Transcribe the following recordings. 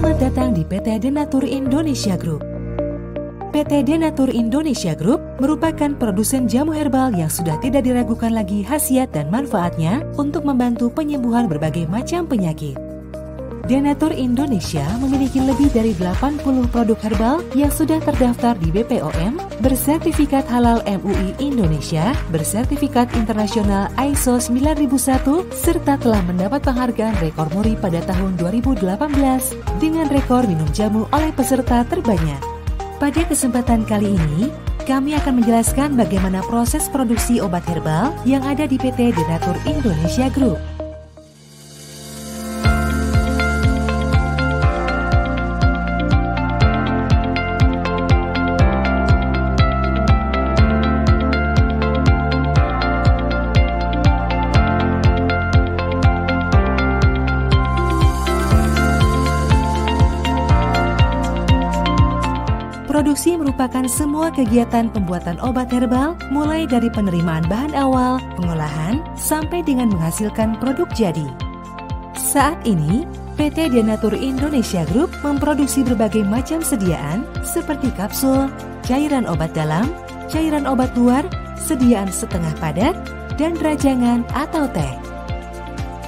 Selamat datang di PT Denatur Indonesia Group. PT Denatur Indonesia Group merupakan produsen jamu herbal yang sudah tidak diragukan lagi khasiat dan manfaatnya untuk membantu penyembuhan berbagai macam penyakit. Denatur Indonesia memiliki lebih dari 80 produk herbal yang sudah terdaftar di BPOM, bersertifikat halal MUI Indonesia, bersertifikat internasional ISO 9001, serta telah mendapat penghargaan rekor muri pada tahun 2018 dengan rekor minum jamu oleh peserta terbanyak. Pada kesempatan kali ini, kami akan menjelaskan bagaimana proses produksi obat herbal yang ada di PT Denatur Indonesia Group. Produksi merupakan semua kegiatan pembuatan obat herbal, mulai dari penerimaan bahan awal, pengolahan, sampai dengan menghasilkan produk jadi. Saat ini, PT Denatur Indonesia Group memproduksi berbagai macam sediaan seperti kapsul, cairan obat dalam, cairan obat luar, sediaan setengah padat, dan rajangan atau teh.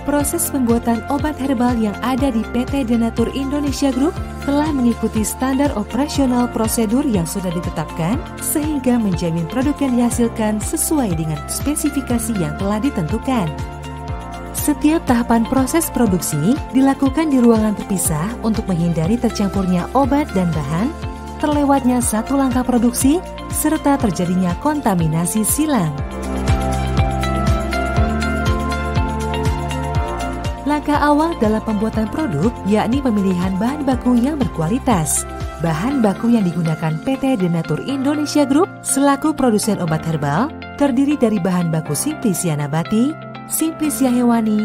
Proses pembuatan obat herbal yang ada di PT Denatur Indonesia Group telah mengikuti standar operasional prosedur yang sudah ditetapkan sehingga menjamin produk yang dihasilkan sesuai dengan spesifikasi yang telah ditentukan. Setiap tahapan proses produksi dilakukan di ruangan terpisah untuk menghindari tercampurnya obat dan bahan, terlewatnya satu langkah produksi, serta terjadinya kontaminasi silang. Langkah awal dalam pembuatan produk yakni pemilihan bahan baku yang berkualitas. Bahan baku yang digunakan PT Denatur Indonesia Group selaku produsen obat herbal terdiri dari bahan baku Simplisia nabati, Simplisia hewani,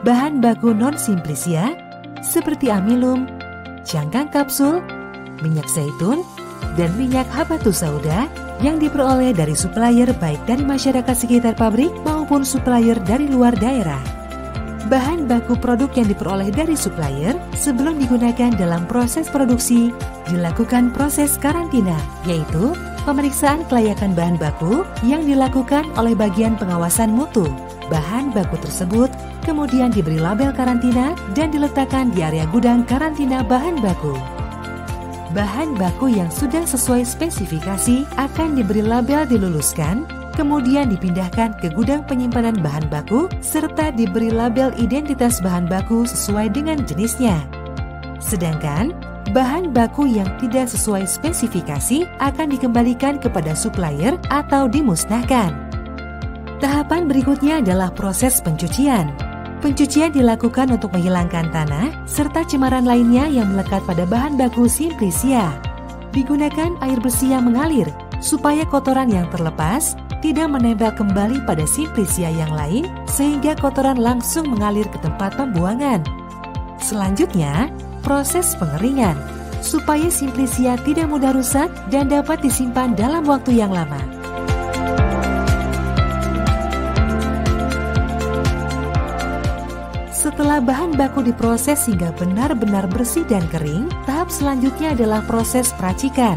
bahan baku non-Simplisia seperti amilum, cangkang kapsul, minyak zaitun, dan minyak habatus sauda yang diperoleh dari supplier baik dari masyarakat sekitar pabrik maupun supplier dari luar daerah. Bahan baku produk yang diperoleh dari supplier sebelum digunakan dalam proses produksi dilakukan proses karantina, yaitu pemeriksaan kelayakan bahan baku yang dilakukan oleh bagian pengawasan mutu. Bahan baku tersebut kemudian diberi label karantina dan diletakkan di area gudang karantina bahan baku. Bahan baku yang sudah sesuai spesifikasi akan diberi label diluluskan, kemudian dipindahkan ke gudang penyimpanan bahan baku serta diberi label identitas bahan baku sesuai dengan jenisnya. Sedangkan bahan baku yang tidak sesuai spesifikasi akan dikembalikan kepada supplier atau dimusnahkan. Tahapan berikutnya adalah proses pencucian. Pencucian dilakukan untuk menghilangkan tanah serta cemaran lainnya yang melekat pada bahan baku Simplisia. Digunakan air bersih yang mengalir supaya kotoran yang terlepas tidak menempel kembali pada Simplisia yang lain sehingga kotoran langsung mengalir ke tempat pembuangan. Selanjutnya, proses pengeringan supaya Simplisia tidak mudah rusak dan dapat disimpan dalam waktu yang lama. Setelah bahan baku diproses hingga benar-benar bersih dan kering, tahap selanjutnya adalah proses peracikan.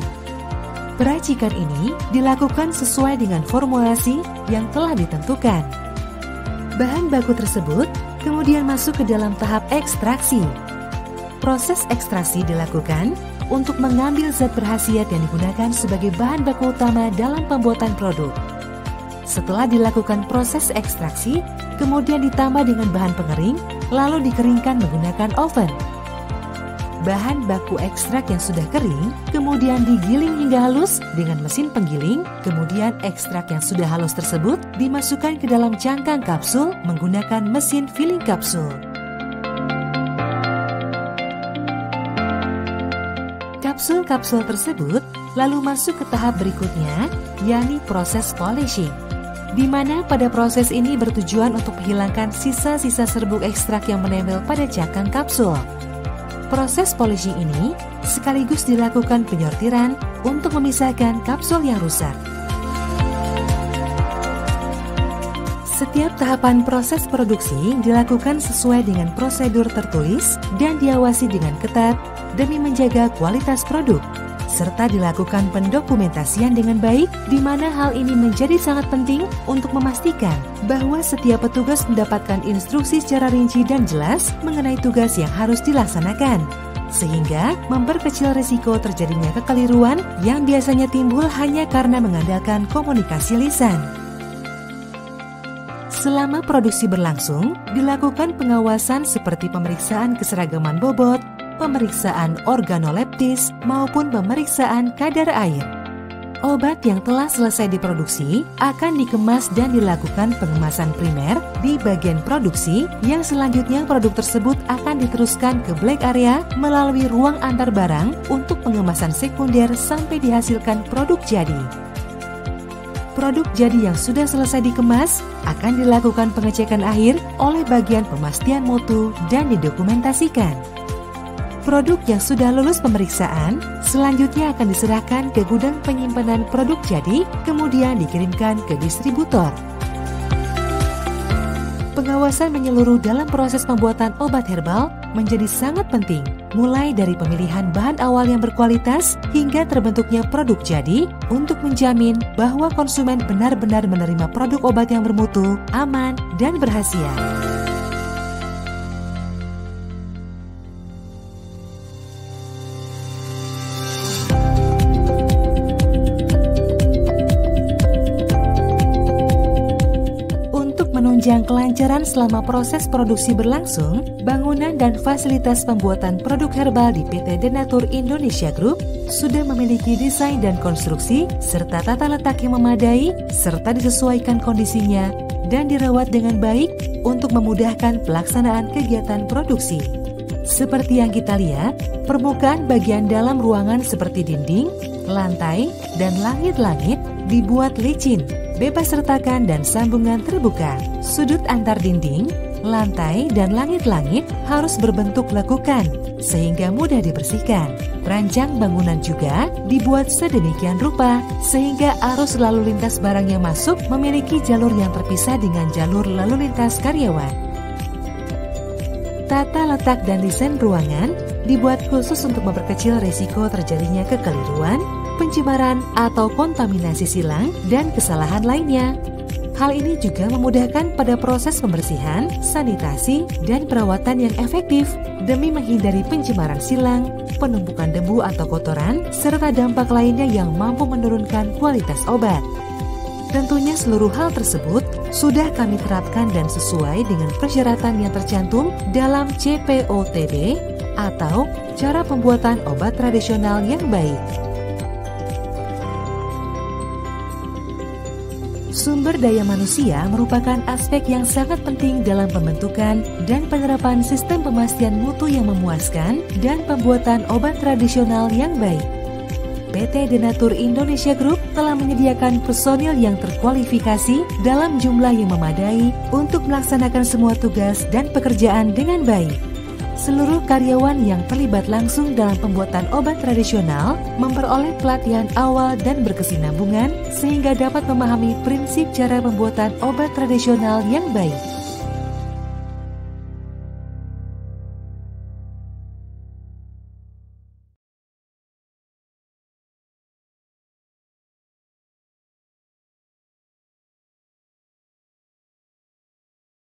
Peracikan ini dilakukan sesuai dengan formulasi yang telah ditentukan. Bahan baku tersebut kemudian masuk ke dalam tahap ekstraksi. Proses ekstraksi dilakukan untuk mengambil zat berkhasiat yang digunakan sebagai bahan baku utama dalam pembuatan produk. Setelah dilakukan proses ekstraksi, kemudian ditambah dengan bahan pengering, lalu dikeringkan menggunakan oven. Bahan baku ekstrak yang sudah kering kemudian digiling hingga halus dengan mesin penggiling, kemudian ekstrak yang sudah halus tersebut dimasukkan ke dalam cangkang kapsul menggunakan mesin filling kapsul. Kapsul-kapsul tersebut lalu masuk ke tahap berikutnya, yakni proses polishing, di mana pada proses ini bertujuan untuk menghilangkan sisa-sisa serbuk ekstrak yang menempel pada cangkang kapsul. Proses polishing ini sekaligus dilakukan penyortiran untuk memisahkan kapsul yang rusak. Setiap tahapan proses produksi dilakukan sesuai dengan prosedur tertulis dan diawasi dengan ketat demi menjaga kualitas produk, serta dilakukan pendokumentasian dengan baik, di mana hal ini menjadi sangat penting untuk memastikan bahwa setiap petugas mendapatkan instruksi secara rinci dan jelas mengenai tugas yang harus dilaksanakan, sehingga memperkecil risiko terjadinya kekeliruan yang biasanya timbul hanya karena mengandalkan komunikasi lisan. Selama produksi berlangsung, dilakukan pengawasan seperti pemeriksaan keseragaman bobot, pemeriksaan organoleptis, maupun pemeriksaan kadar air. Obat yang telah selesai diproduksi akan dikemas dan dilakukan pengemasan primer di bagian produksi, yang selanjutnya produk tersebut akan diteruskan ke black area melalui ruang antar barang untuk pengemasan sekunder sampai dihasilkan produk jadi. Produk jadi yang sudah selesai dikemas akan dilakukan pengecekan akhir oleh bagian pemastian mutu dan didokumentasikan. Produk yang sudah lulus pemeriksaan selanjutnya akan diserahkan ke gudang penyimpanan produk jadi, kemudian dikirimkan ke distributor. Pengawasan menyeluruh dalam proses pembuatan obat herbal menjadi sangat penting, mulai dari pemilihan bahan awal yang berkualitas hingga terbentuknya produk jadi, untuk menjamin bahwa konsumen benar-benar menerima produk obat yang bermutu, aman, dan berkhasiat. Menunjang kelancaran selama proses produksi berlangsung, bangunan dan fasilitas pembuatan produk herbal di PT Denatur Indonesia Group sudah memiliki desain dan konstruksi serta tata letak yang memadai serta disesuaikan kondisinya dan dirawat dengan baik untuk memudahkan pelaksanaan kegiatan produksi. Seperti yang kita lihat, permukaan bagian dalam ruangan seperti dinding, lantai, dan langit-langit dibuat licin, bebas retakan dan sambungan terbuka. Sudut antar dinding, lantai, dan langit-langit harus berbentuk lekukan sehingga mudah dibersihkan. Rancang bangunan juga dibuat sedemikian rupa sehingga arus lalu lintas barang yang masuk memiliki jalur yang terpisah dengan jalur lalu lintas karyawan. Tata letak dan desain ruangan dibuat khusus untuk memperkecil risiko terjadinya kekeliruan, pencemaran atau kontaminasi silang, dan kesalahan lainnya. Hal ini juga memudahkan pada proses pembersihan, sanitasi, dan perawatan yang efektif demi menghindari pencemaran silang, penumpukan debu atau kotoran, serta dampak lainnya yang mampu menurunkan kualitas obat. Tentunya seluruh hal tersebut sudah kami terapkan dan sesuai dengan persyaratan yang tercantum dalam CPOTB atau cara pembuatan obat tradisional yang baik. Sumber daya manusia merupakan aspek yang sangat penting dalam pembentukan dan penerapan sistem pemastian mutu yang memuaskan dan pembuatan obat tradisional yang baik. PT Denatur Indonesia Group telah menyediakan personil yang terkualifikasi dalam jumlah yang memadai untuk melaksanakan semua tugas dan pekerjaan dengan baik. Seluruh karyawan yang terlibat langsung dalam pembuatan obat tradisional memperoleh pelatihan awal dan berkesinambungan sehingga dapat memahami prinsip cara pembuatan obat tradisional yang baik.